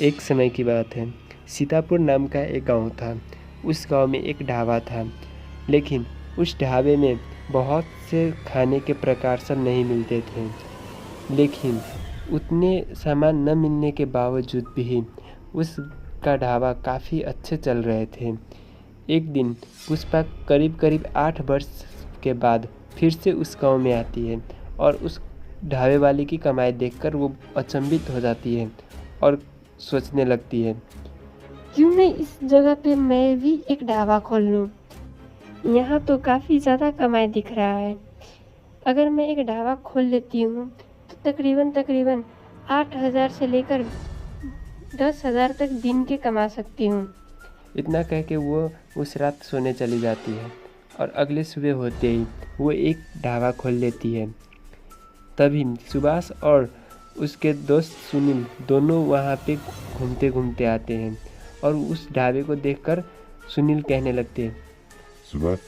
एक समय की बात है। सीतापुर नाम का एक गांव था। उस गांव में एक ढाबा था, लेकिन उस ढाबे में बहुत से खाने के प्रकार सब नहीं मिलते थे। लेकिन उतने सामान न मिलने के बावजूद भी उसका ढाबा काफ़ी अच्छे चल रहे थे। एक दिन पुष्पा करीब करीब 8 वर्ष के बाद फिर से उस गांव में आती है और उस ढाबे वाले की कमाई देखकर वो अचंभित हो जाती है और सोचने लगती है, क्यों नहीं इस जगह पे मैं भी एक ढाबा खोल लूँ। यहाँ तो काफ़ी ज़्यादा कमाई दिख रहा है। अगर मैं एक ढाबा खोल लेती हूँ तो तकरीबन तकरीबन 8,000 से लेकर 10,000 तक दिन के कमा सकती हूँ। इतना कह के वो उस रात सोने चली जाती है और अगले सुबह होते ही वो एक ढाबा खोल लेती है। तभी सुभाष और उसके दोस्त सुनील दोनों वहाँ पे घूमते घूमते आते हैं और उस ढाबे को देखकर सुनील कहने लगते हैं, सुभाष,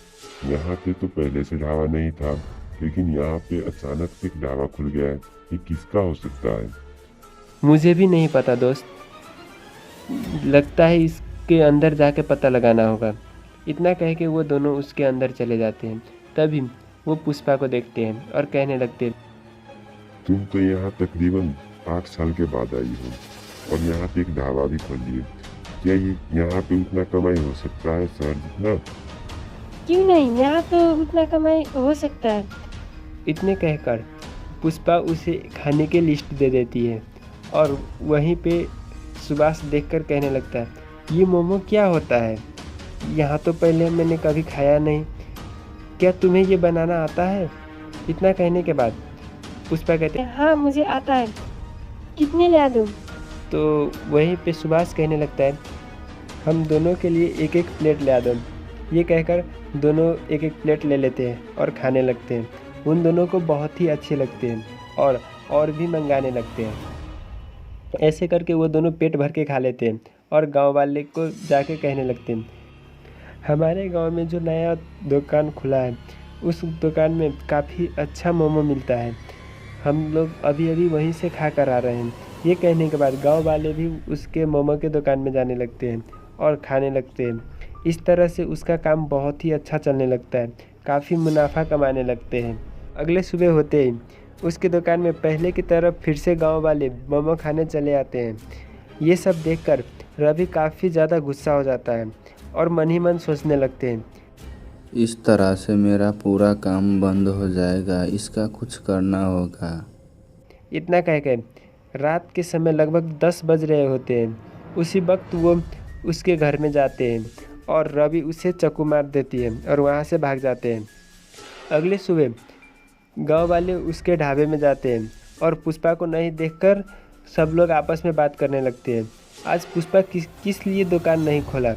यहाँ पे तो पहले से ढाबा नहीं था, लेकिन यहाँ पे अचानक एक ढाबा खुल गया है। ये किसका हो सकता है? मुझे भी नहीं पता दोस्त, लगता है इसके अंदर जाके पता लगाना होगा। इतना कह के वो दोनों उसके अंदर चले जाते हैं। तभी वो पुष्पा को देखते हैं और कहने लगते हैं, तुम तो यहाँ तकरीबन 8 साल के बाद आई हो और यहाँ पे एक ढाबा भी खोल लिए। क्या ये यहाँ पे उतना कमाई हो सकता है शहर जितना? क्यों नहीं, यहाँ तो उतना कमाई हो सकता है। इतने कहकर पुष्पा उसे खाने की लिस्ट दे देती है और वहीं पे सुभाष देखकर कहने लगता है, ये मोमो क्या होता है? यहाँ तो पहले मैंने कभी खाया नहीं, क्या तुम्हें ये बनाना आता है? इतना कहने के बाद पुष्पा कहते हैं, हाँ मुझे आता है, कितने ला दूँ? तो वहीं पे सुभाष कहने लगता है, हम दोनों के लिए एक एक प्लेट ला दो। ये कहकर दोनों एक एक प्लेट ले लेते हैं और खाने लगते हैं। उन दोनों को बहुत ही अच्छे लगते हैं और भी मंगाने लगते हैं। ऐसे करके वो दोनों पेट भर के खा लेते हैं और गांव वाले को जाके कहने लगते हैं, हमारे गांव में जो नया दुकान खुला है उस दुकान में काफ़ी अच्छा मोमो मिलता है, हम लोग अभी अभी वहीं से खा कर आ रहे हैं। ये कहने के बाद गांव वाले भी उसके मोमो के दुकान में जाने लगते हैं और खाने लगते हैं। इस तरह से उसका काम बहुत ही अच्छा चलने लगता है, काफ़ी मुनाफा कमाने लगते हैं। अगले सुबह होते ही उसकी दुकान में पहले की तरह फिर से गांव वाले मोमो खाने चले आते हैं। ये सब देखकर रवि काफ़ी ज़्यादा गुस्सा हो जाता है और मन ही मन सोचने लगते हैं, इस तरह से मेरा पूरा काम बंद हो जाएगा, इसका कुछ करना होगा। इतना कह के रात के समय लगभग 10 बज रहे होते हैं। उसी वक्त वो उसके घर में जाते हैं और रवि उसे चाकू मार देती है और वहाँ से भाग जाते हैं। अगले सुबह गांव वाले उसके ढाबे में जाते हैं और पुष्पा को नहीं देखकर सब लोग आपस में बात करने लगते हैं। आज पुष्पा किस लिए दुकान नहीं खोला,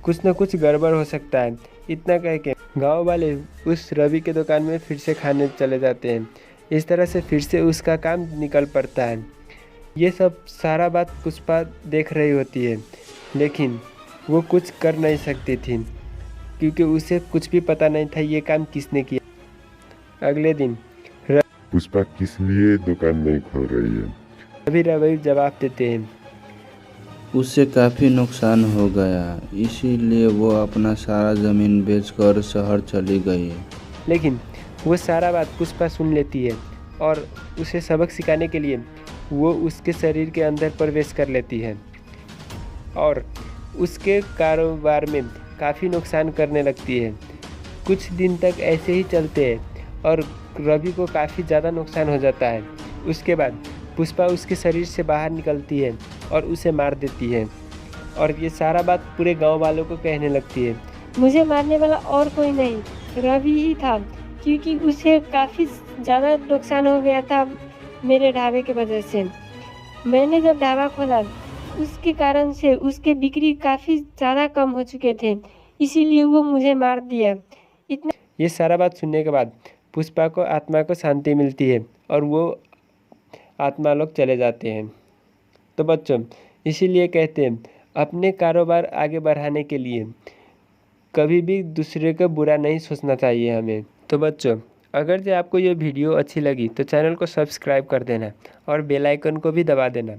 कुछ न कुछ गड़बड़ हो सकता है। इतना कह के गाँव वाले उस रवि के दुकान में फिर से खाने चले जाते हैं। इस तरह से फिर से उसका काम निकल पड़ता है। ये सब सारा बात पुष्पा देख रही होती है, लेकिन वो कुछ कर नहीं सकती थी क्योंकि उसे कुछ भी पता नहीं था ये काम किसने किया। अगले दिन पुष्पा किस लिए दुकान नहीं खोल रही है? अभी रवि जवाब देते हैं, उससे काफ़ी नुकसान हो गया, इसीलिए वो अपना सारा ज़मीन बेचकर शहर चली गई। लेकिन वो सारा बात पुष्पा सुन लेती है और उसे सबक सिखाने के लिए वो उसके शरीर के अंदर प्रवेश कर लेती है और उसके कारोबार में काफ़ी नुकसान करने लगती है। कुछ दिन तक ऐसे ही चलते हैं और रवि को काफ़ी ज़्यादा नुकसान हो जाता है। उसके बाद पुष्पा उसके शरीर से बाहर निकलती है और उसे मार देती है और ये सारा बात पूरे गांव वालों को कहने लगती है, मुझे मारने वाला और कोई नहीं, रवि ही था, क्योंकि उसे काफ़ी ज़्यादा नुकसान हो गया था मेरे ढाबे की वजह से। मैंने जब ढाबा खोला उसके कारण से उसके बिक्री काफ़ी ज़्यादा कम हो चुके थे, इसीलिए वो मुझे मार दिया। इतना ये सारा बात सुनने के बाद पुष्पा को आत्मा को शांति मिलती है और वो आत्मा लोग चले जाते हैं। तो बच्चों, इसीलिए कहते हैं अपने कारोबार आगे बढ़ाने के लिए कभी भी दूसरे का बुरा नहीं सोचना चाहिए हमें। तो बच्चों, अगर जो आपको ये वीडियो अच्छी लगी तो चैनल को सब्सक्राइब कर देना और बेल आइकन को भी दबा देना